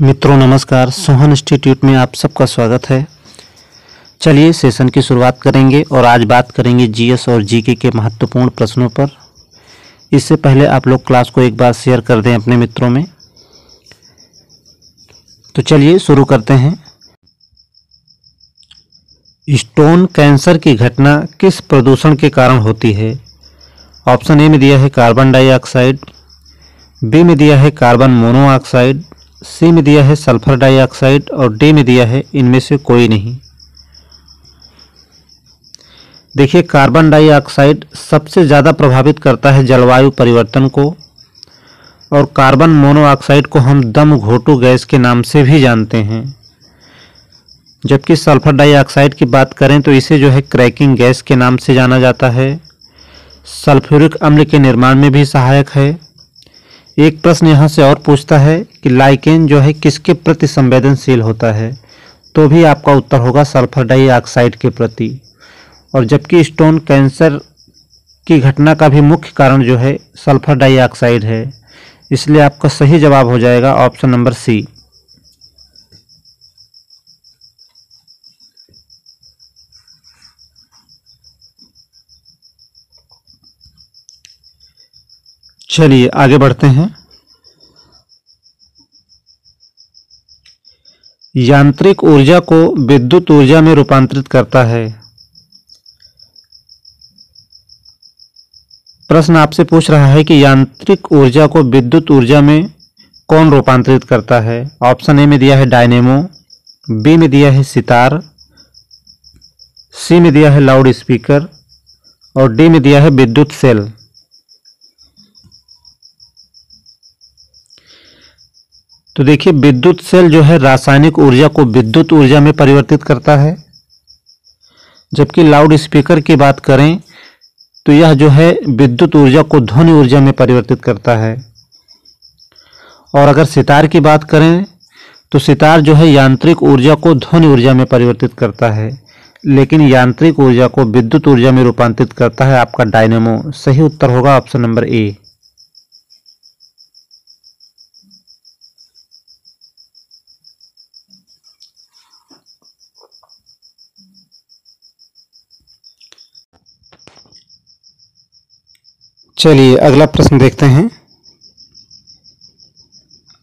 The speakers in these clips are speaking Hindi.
मित्रों नमस्कार। सोहन इंस्टीट्यूट में आप सबका स्वागत है। चलिए सेशन की शुरुआत करेंगे और आज बात करेंगे जीएस और जीके के महत्वपूर्ण प्रश्नों पर। इससे पहले आप लोग क्लास को एक बार शेयर कर दें अपने मित्रों में। तो चलिए शुरू करते हैं। स्टोन कैंसर की घटना किस प्रदूषण के कारण होती है? ऑप्शन ए में दिया है कार्बन डाइऑक्साइड, बी में दिया है कार्बन मोनोऑक्साइड, सी में दिया है सल्फर डाइऑक्साइड और डी में दिया है इनमें से कोई नहीं। देखिए, कार्बन डाइऑक्साइड सबसे ज़्यादा प्रभावित करता है जलवायु परिवर्तन को, और कार्बन मोनोऑक्साइड को हम दम घोटू गैस के नाम से भी जानते हैं। जबकि सल्फर डाइऑक्साइड की बात करें तो इसे जो है क्रैकिंग गैस के नाम से जाना जाता है। सल्फ्यूरिक अम्ल के निर्माण में भी सहायक है। एक प्रश्न यहाँ से और पूछता है कि लाइकेन जो है किसके प्रति संवेदनशील होता है, तो भी आपका उत्तर होगा सल्फर डाइऑक्साइड के प्रति। और जबकि स्टोन कैंसर की घटना का भी मुख्य कारण जो है सल्फर डाइऑक्साइड है, इसलिए आपका सही जवाब हो जाएगा ऑप्शन नंबर सी। चलिए आगे बढ़ते हैं। यांत्रिक ऊर्जा को विद्युत ऊर्जा में रूपांतरित करता है। प्रश्न आपसे पूछ रहा है कि यांत्रिक ऊर्जा को विद्युत ऊर्जा में कौन रूपांतरित करता है? ऑप्शन ए में दिया है डायनेमो, बी में दिया है सितार, सी में दिया है लाउड स्पीकर और डी में दिया है विद्युत सेल। तो देखिए, विद्युत सेल जो है रासायनिक ऊर्जा को विद्युत ऊर्जा में परिवर्तित करता है। जबकि लाउड स्पीकर की बात करें तो यह जो है विद्युत ऊर्जा को ध्वनि ऊर्जा में परिवर्तित करता है। और अगर सितार की बात करें तो सितार जो है यांत्रिक ऊर्जा को ध्वनि ऊर्जा में परिवर्तित करता है, लेकिन यांत्रिक ऊर्जा को विद्युत ऊर्जा में रूपांतरित करता है आपका डायनेमो। सही उत्तर होगा ऑप्शन नंबर ए। चलिए अगला प्रश्न देखते हैं।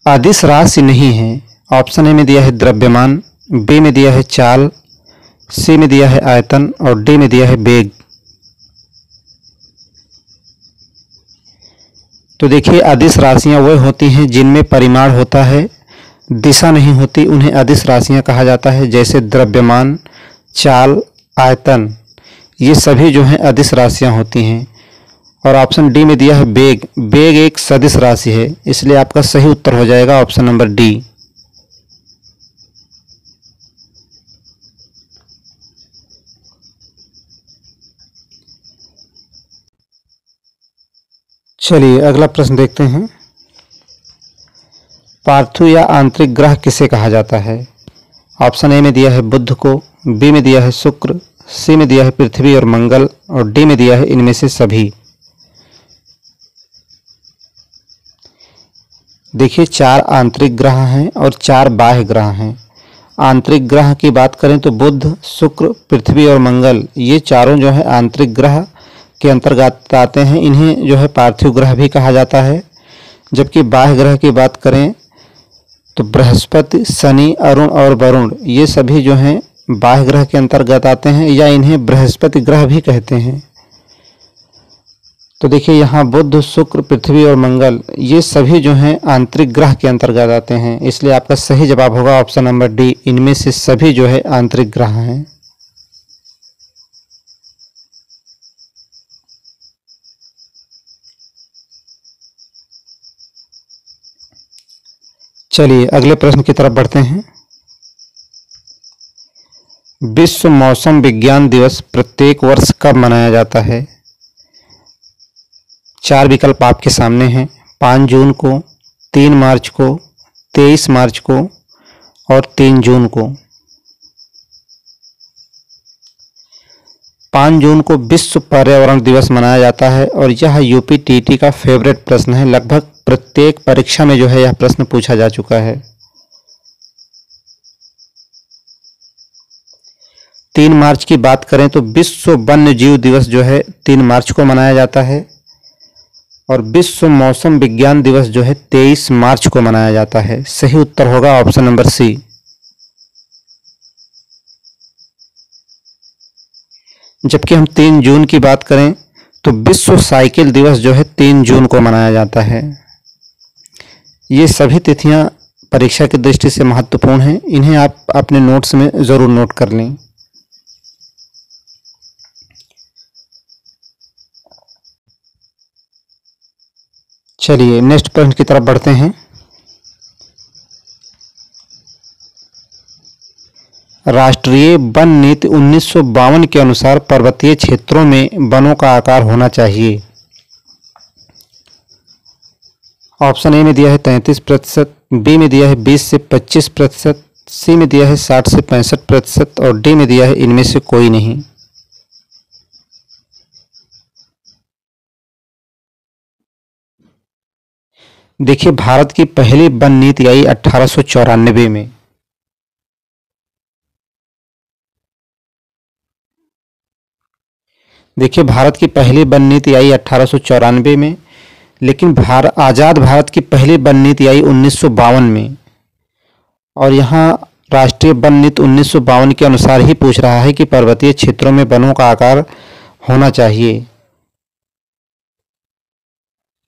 अदिश राशि नहीं है। ऑप्शन ए में दिया है द्रव्यमान, बी में दिया है चाल, सी में दिया है आयतन और डी में दिया है वेग। तो देखिए, अदिश राशियां वह होती हैं जिनमें परिमाण होता है, दिशा नहीं होती, उन्हें अदिश राशियां कहा जाता है। जैसे द्रव्यमान, चाल, आयतन, ये सभी जो हैं अदिश राशियां होती हैं। और ऑप्शन डी में दिया है वेग। वेग एक सदिश राशि है, इसलिए आपका सही उत्तर हो जाएगा ऑप्शन नंबर डी। चलिए अगला प्रश्न देखते हैं। पार्थिव या आंतरिक ग्रह किसे कहा जाता है? ऑप्शन ए में दिया है बुध को, बी में दिया है शुक्र, सी में दिया है पृथ्वी और मंगल और डी में दिया है इनमें से सभी। देखिए, 4 आंतरिक ग्रह हैं और 4 बाह्य ग्रह हैं। आंतरिक ग्रह की बात करें तो बुध, शुक्र, पृथ्वी और मंगल, ये चारों जो है आंतरिक ग्रह के अंतर्गत आते हैं। इन्हें जो है पार्थिव ग्रह भी कहा जाता है। जबकि बाह्य ग्रह की बात करें तो बृहस्पति, शनि, अरुण और वरुण, ये सभी जो हैं बाह्य ग्रह के अंतर्गत आते हैं, या इन्हें बृहस्पति ग्रह भी कहते हैं। तो देखिए, यहाँ बुध, शुक्र, पृथ्वी और मंगल, ये सभी जो हैं आंतरिक ग्रह के अंतर्गत आते हैं, इसलिए आपका सही जवाब होगा ऑप्शन नंबर डी। इनमें से सभी जो है आंतरिक ग्रह हैं। चलिए अगले प्रश्न की तरफ बढ़ते हैं। विश्व मौसम विज्ञान दिवस प्रत्येक वर्ष कब मनाया जाता है? 4 विकल्प आपके सामने हैं। 5 जून को, 3 मार्च को, 23 मार्च को और 3 जून को। 5 जून को विश्व पर्यावरण दिवस मनाया जाता है और यह यूपीटीटी का फेवरेट प्रश्न है। लगभग प्रत्येक परीक्षा में जो है यह प्रश्न पूछा जा चुका है। 3 मार्च की बात करें तो विश्व वन्य जीव दिवस जो है 3 मार्च को मनाया जाता है, और विश्व मौसम विज्ञान दिवस जो है 23 मार्च को मनाया जाता है। सही उत्तर होगा ऑप्शन नंबर सी। जबकि हम 3 जून की बात करें तो विश्व साइकिल दिवस जो है 3 जून को मनाया जाता है। ये सभी तिथियां परीक्षा की दृष्टि से महत्वपूर्ण हैं, इन्हें आप अपने नोट्स में ज़रूर नोट कर लें। चलिए नेक्स्ट प्रश्न की तरफ बढ़ते हैं। राष्ट्रीय वन नीति 1952 के अनुसार पर्वतीय क्षेत्रों में वनों का आकार होना चाहिए। ऑप्शन ए में दिया है 33%, बी में दिया है 20 से 25%, सी में दिया है 60 से 65% और डी में दिया है इनमें से कोई नहीं। देखिए, भारत की पहली वन नीति आई 1894 में। देखिए, भारत की पहली वन नीति आई 1894 में, लेकिन आज़ाद भारत की पहली वन नीति आई 1952 में। और यहाँ राष्ट्रीय वन नीति 1952 के अनुसार ही पूछ रहा है कि पर्वतीय क्षेत्रों में वनों का आकार होना चाहिए।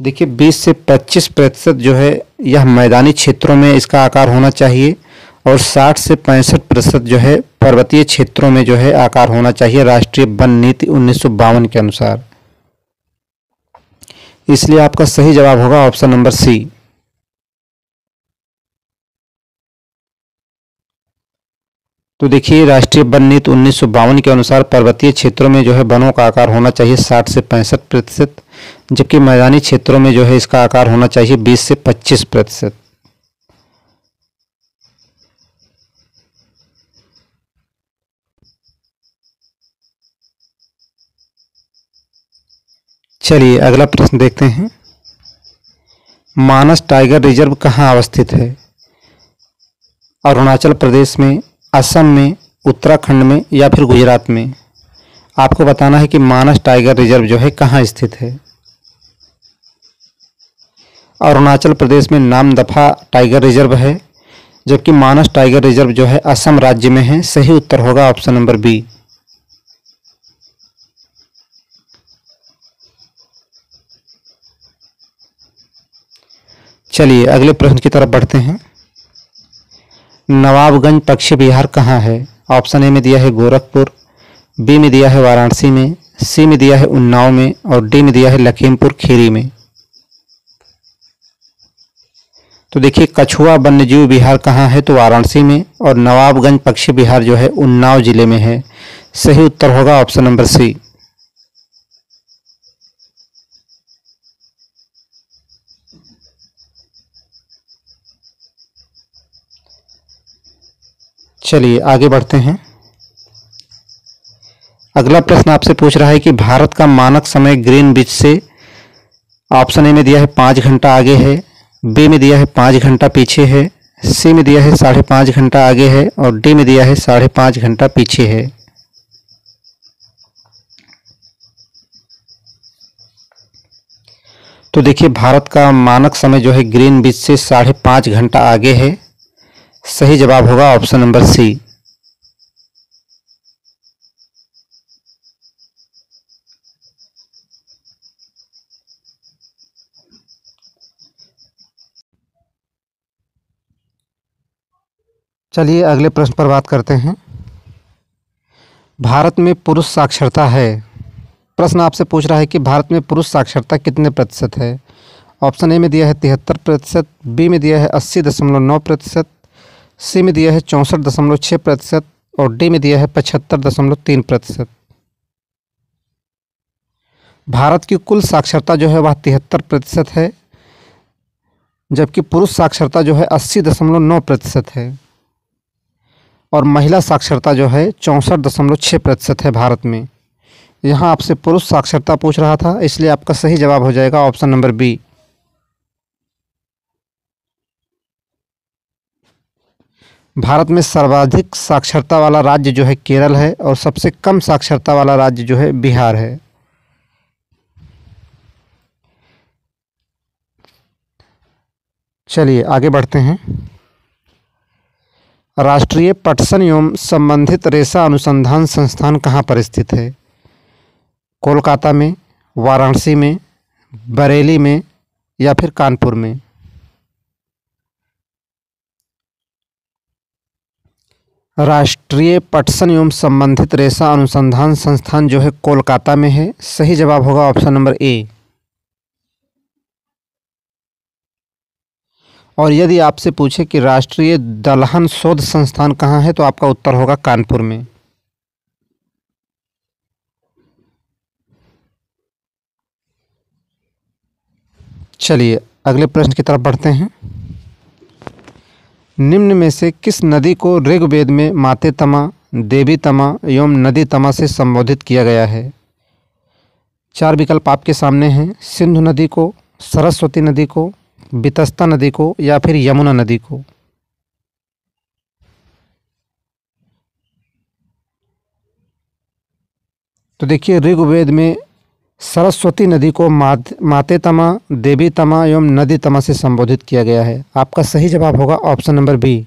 देखिए, 20 से 25% जो है यह मैदानी क्षेत्रों में इसका आकार होना चाहिए, और 60 से 65% जो है पर्वतीय क्षेत्रों में जो है आकार होना चाहिए राष्ट्रीय वन नीति 1952 के अनुसार। इसलिए आपका सही जवाब होगा ऑप्शन नंबर सी। तो देखिए, राष्ट्रीय वन नीति 1952 के अनुसार पर्वतीय क्षेत्रों में जो है वनों का आकार होना चाहिए 60 से 65%, जबकि मैदानी क्षेत्रों में जो है इसका आकार होना चाहिए 20 से 25%। चलिए अगला प्रश्न देखते हैं। मानस टाइगर रिजर्व कहाँ अवस्थित है? अरुणाचल प्रदेश में, असम में, उत्तराखंड में या फिर गुजरात में? आपको बताना है कि मानस टाइगर रिजर्व जो है कहाँ स्थित है। अरुणाचल प्रदेश में नामदफा टाइगर रिजर्व है, जबकि मानस टाइगर रिजर्व जो है असम राज्य में है। सही उत्तर होगा ऑप्शन नंबर बी। चलिए अगले प्रश्न की तरफ बढ़ते हैं। नवाबगंज पक्षी विहार कहाँ है? ऑप्शन ए में दिया है गोरखपुर, बी में दिया है वाराणसी में, सी में दिया है उन्नाव में और डी में दिया है लखीमपुर खीरी में। तो देखिए, कछुआ वन्यजीव विहार कहाँ है? तो वाराणसी में, और नवाबगंज पक्षी विहार जो है उन्नाव जिले में है। सही उत्तर होगा ऑप्शन नंबर सी। चलिए आगे बढ़ते हैं। अगला प्रश्न आपसे पूछ रहा है कि भारत का मानक समय ग्रीनविच से ऑप्शन ए में दिया है 5 घंटा आगे है, बी में दिया है 5 घंटा पीछे है, सी में दिया है 5.5 घंटा आगे है और डी में दिया है 5.5 घंटा पीछे है। तो देखिए, भारत का मानक समय जो है ग्रीनविच से 5.5 घंटा आगे है। सही जवाब होगा ऑप्शन नंबर सी। चलिए अगले प्रश्न पर बात करते हैं। भारत में पुरुष साक्षरता है। प्रश्न आपसे पूछ रहा है कि भारत में पुरुष साक्षरता कितने प्रतिशत है? ऑप्शन ए में दिया है 73%, बी में दिया है 80.9%, सी में दिया है 64.6% और डी में दिया है 75.3%। भारत की कुल साक्षरता जो है वह 73% है, जबकि पुरुष साक्षरता जो है 80.9% है, और महिला साक्षरता जो है 64.6% है भारत में। यहाँ आपसे पुरुष साक्षरता पूछ रहा था, इसलिए आपका सही जवाब हो जाएगा ऑप्शन नंबर बी। भारत में सर्वाधिक साक्षरता वाला राज्य जो है केरल है और सबसे कम साक्षरता वाला राज्य जो है बिहार है। चलिए आगे बढ़ते हैं। राष्ट्रीय पटसन एवं संबंधित रेशा अनुसंधान संस्थान कहाँ पर स्थित है? कोलकाता में, वाराणसी में, बरेली में या फिर कानपुर में? राष्ट्रीय पटसन एवं संबंधित रेशा अनुसंधान संस्थान जो है कोलकाता में है। सही जवाब होगा ऑप्शन नंबर ए। और यदि आपसे पूछे कि राष्ट्रीय दलहन शोध संस्थान कहाँ है तो आपका उत्तर होगा कानपुर में। चलिए अगले प्रश्न की तरफ बढ़ते हैं। निम्न में से किस नदी को ऋग्वेद में माते तमा, देवी तमा एवं नदी तमा से संबोधित किया गया है? चार विकल्प आपके सामने हैं। सिंधु नदी को, सरस्वती नदी को, वितस्ता नदी को या फिर यमुना नदी को? तो देखिए ऋग्वेद में सरस्वती नदी को माते तमा, देवी तमा एवं नदी तमा से संबोधित किया गया है। आपका सही जवाब होगा ऑप्शन नंबर बी।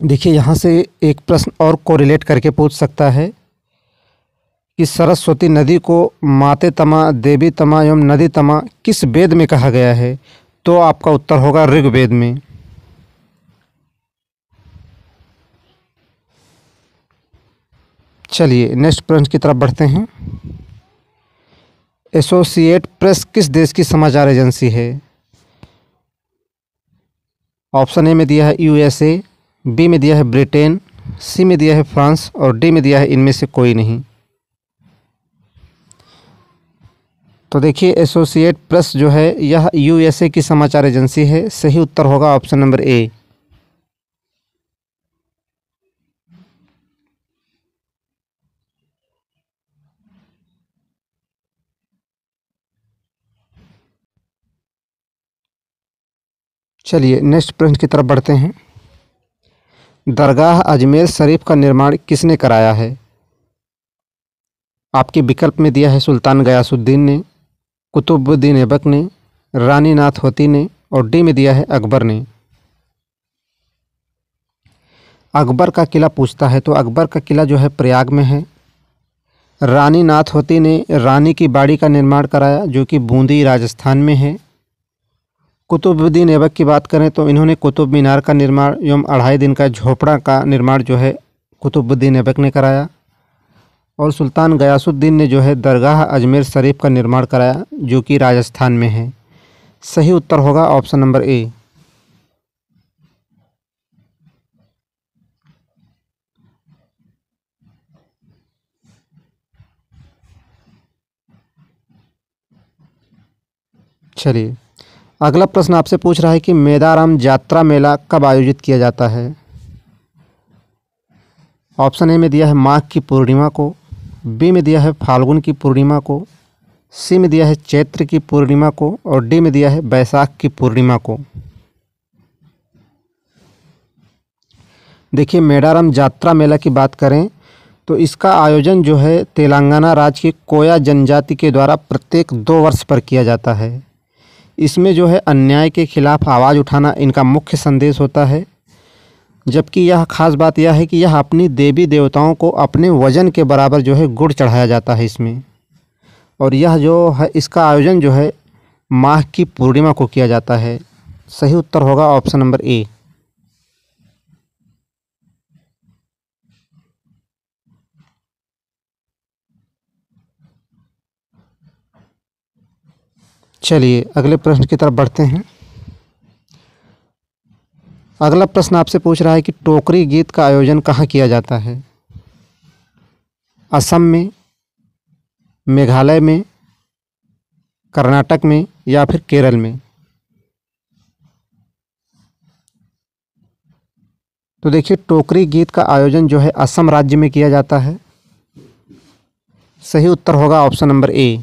देखिए यहाँ से एक प्रश्न और कोरिलेट करके पूछ सकता है कि सरस्वती नदी को माते तमा, देवी तमा एवं नदी तमा किस वेद में कहा गया है? तो आपका उत्तर होगा ऋग्वेद में। चलिए नेक्स्ट प्रश्न की तरफ बढ़ते हैं। एसोसिएट प्रेस किस देश की समाचार एजेंसी है? ऑप्शन ए में दिया है यूएसए, बी में दिया है ब्रिटेन, सी में दिया है फ्रांस और डी में दिया है इनमें से कोई नहीं। तो देखिए एसोसिएट प्रेस जो है यह यूएसए की समाचार एजेंसी है। सही उत्तर होगा ऑप्शन नंबर ए। चलिए नेक्स्ट प्रश्न की तरफ बढ़ते हैं। दरगाह अजमेर शरीफ का निर्माण किसने कराया है? आपके विकल्प में दिया है सुल्तान गयासुद्दीन ने, कुतुबुद्दीन ऐबक ने, रानी नाथवती ने और डी में दिया है अकबर ने। अकबर का किला पूछता है तो अकबर का किला जो है प्रयाग में है। रानी नाथवती ने रानी की बाड़ी का निर्माण कराया जो कि बूंदी राजस्थान में है। कुतुबुद्दीन ऐबक की बात करें तो इन्होंने कुतुब मीनार का निर्माण एवं 2.5 दिन का झोपड़ा का निर्माण जो है कुतुबुद्दीन ऐबक ने कराया। और सुल्तान गयासुद्दीन ने जो है दरगाह अजमेर शरीफ का निर्माण कराया जो कि राजस्थान में है। सही उत्तर होगा ऑप्शन नंबर ए। चलिए अगला प्रश्न आपसे पूछ रहा है कि मेदाराम जात्रा मेला कब आयोजित किया जाता है? ऑप्शन ए में दिया है माघ की पूर्णिमा को, बी में दिया है फाल्गुन की पूर्णिमा को, सी में दिया है चैत्र की पूर्णिमा को और डी में दिया है बैसाख की पूर्णिमा को। देखिए मेडारम जात्रा मेला की बात करें तो इसका आयोजन जो है तेलंगाना राज्य के कोया जनजाति के द्वारा प्रत्येक 2 वर्ष पर किया जाता है। इसमें जो है अन्याय के खिलाफ आवाज़ उठाना इनका मुख्य संदेश होता है। जबकि यह खास बात यह है कि यह अपनी देवी देवताओं को अपने वजन के बराबर जो है गुड़ चढ़ाया जाता है इसमें। और यह जो है इसका आयोजन जो है माघ की पूर्णिमा को किया जाता है। सही उत्तर होगा ऑप्शन नंबर ए। चलिए अगले प्रश्न की तरफ बढ़ते हैं। अगला प्रश्न आपसे पूछ रहा है कि टोकरी गीत का आयोजन कहाँ किया जाता है? असम में, मेघालय में, कर्नाटक में या फिर केरल में? तो देखिए टोकरी गीत का आयोजन जो है असम राज्य में किया जाता है। सही उत्तर होगा ऑप्शन नंबर ए।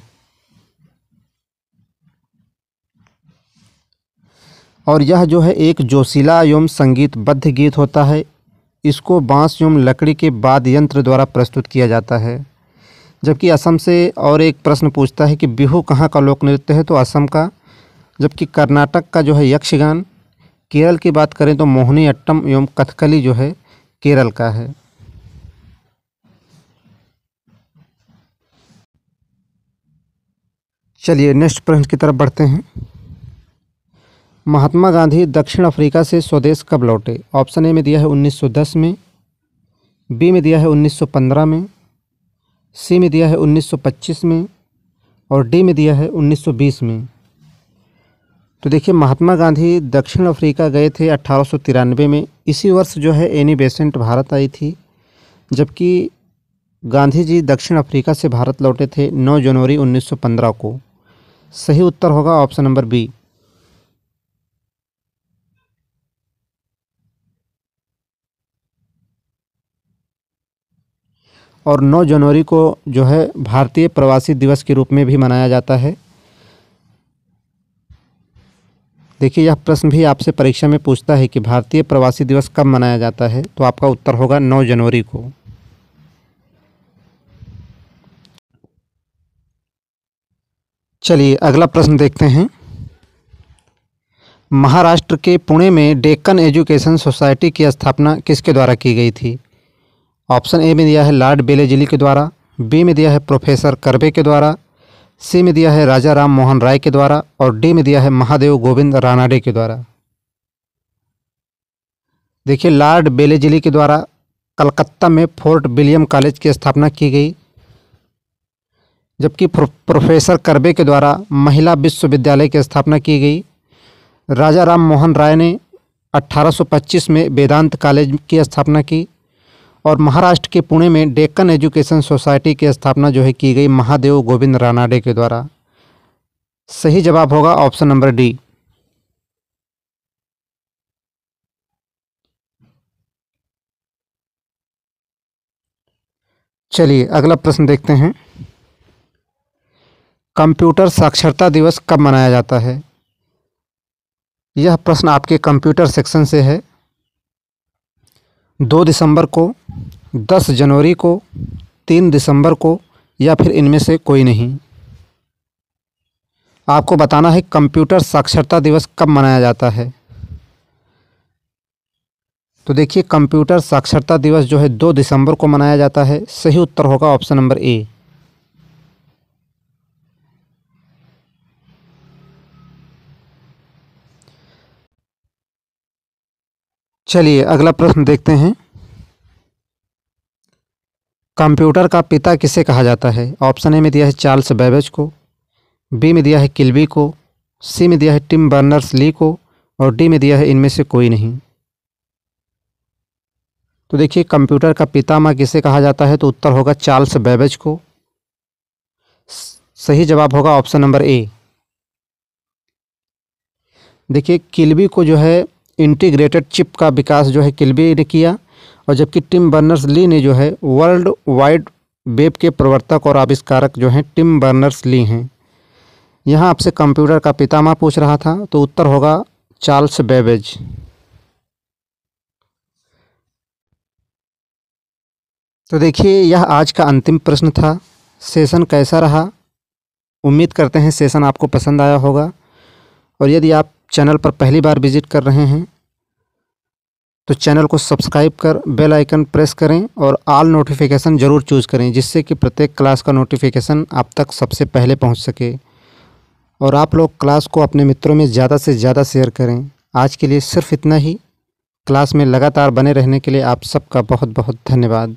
और यह जो है एक जोशीला एवं संगीतबद्ध गीत होता है। इसको बांस एवं लकड़ी के वाद्य यंत्र द्वारा प्रस्तुत किया जाता है। जबकि असम से और एक प्रश्न पूछता है कि बिहू कहाँ का लोक नृत्य है, तो असम का। जबकि कर्नाटक का जो है यक्षगान। केरल की बात करें तो मोहिनी अट्टम एवं कथकली जो है केरल का है। चलिए नेक्स्ट प्रश्न की तरफ बढ़ते हैं। महात्मा गांधी दक्षिण अफ्रीका से स्वदेश कब लौटे? ऑप्शन ए में दिया है 1910 में, बी में दिया है 1915 में, सी में दिया है 1925 में और डी में दिया है 1920 में। तो देखिए महात्मा गांधी दक्षिण अफ्रीका गए थे 1893 में। इसी वर्ष जो है एनी बेसेंट भारत आई थी। जबकि गांधी जी दक्षिण अफ्रीका से भारत लौटे थे 9 जनवरी 1915 को। सही उत्तर होगा ऑप्शन नंबर बी। और 9 जनवरी को जो है भारतीय प्रवासी दिवस के रूप में भी मनाया जाता है। देखिए यह प्रश्न भी आपसे परीक्षा में पूछता है कि भारतीय प्रवासी दिवस कब मनाया जाता है, तो आपका उत्तर होगा 9 जनवरी को। चलिए अगला प्रश्न देखते हैं। महाराष्ट्र के पुणे में डेक्कन एजुकेशन सोसाइटी की स्थापना किसके द्वारा की गई थी? ऑप्शन ए में दिया है लॉर्ड बेलेजिली के द्वारा, बी में दिया है प्रोफेसर कर्बे के द्वारा, सी में दिया है राजा राम मोहन राय के द्वारा और डी में दिया है महादेव गोविंद रानाडे के द्वारा। देखिए लॉर्ड बेलेजिली के द्वारा कलकत्ता में फोर्ट विलियम कॉलेज की स्थापना की गई। जबकि प्रोफेसर कर्बे के द्वारा महिला विश्वविद्यालय की स्थापना की गई। राजा राम मोहन राय ने 1825 में वेदांत कॉलेज की स्थापना की और महाराष्ट्र के पुणे में डेक्कन एजुकेशन सोसाइटी की स्थापना जो है की गई महादेव गोविंद रानाडे के द्वारा। सही जवाब होगा ऑप्शन नंबर डी। चलिए अगला प्रश्न देखते हैं। कंप्यूटर साक्षरता दिवस कब मनाया जाता है? यह प्रश्न आपके कंप्यूटर सेक्शन से है। 2 दिसंबर को, 10 जनवरी को, 3 दिसंबर को या फिर इनमें से कोई नहीं। आपको बताना है कंप्यूटर साक्षरता दिवस कब मनाया जाता है। तो देखिए कंप्यूटर साक्षरता दिवस जो है 2 दिसंबर को मनाया जाता है। सही उत्तर होगा ऑप्शन नंबर ए। चलिए अगला प्रश्न देखते हैं। कंप्यूटर का पिता किसे कहा जाता है? ऑप्शन ए में दिया है चार्ल्स बेबेज को, बी में दिया है किल्बी को, सी में दिया है टिम बर्नर्स ली को और डी में दिया है इनमें से कोई नहीं। तो देखिए कंप्यूटर का पितामह किसे कहा जाता है, तो उत्तर होगा चार्ल्स बेबेज को। सही जवाब होगा ऑप्शन नंबर ए। देखिए किल्बी को जो है इंटीग्रेटेड चिप का विकास जो है किल्बी ने किया और जबकि टिम बर्नर्स ली ने जो है वर्ल्ड वाइड वेब के प्रवर्तक और आविष्कारक जो हैं टिम बर्नर्स ली हैं। यहाँ आपसे कंप्यूटर का पितामह पूछ रहा था, तो उत्तर होगा चार्ल्स बेबेज। तो देखिए यह आज का अंतिम प्रश्न था। सेशन कैसा रहा? उम्मीद करते हैं सेशन आपको पसंद आया होगा। और यदि आप चैनल पर पहली बार विजिट कर रहे हैं तो चैनल को सब्सक्राइब कर बेल आइकन प्रेस करें और ऑल नोटिफिकेशन ज़रूर चूज़ करें, जिससे कि प्रत्येक क्लास का नोटिफिकेशन आप तक सबसे पहले पहुंच सके। और आप लोग क्लास को अपने मित्रों में ज़्यादा से ज़्यादा शेयर करें। आज के लिए सिर्फ इतना ही। क्लास में लगातार बने रहने के लिए आप सबका बहुत बहुत धन्यवाद।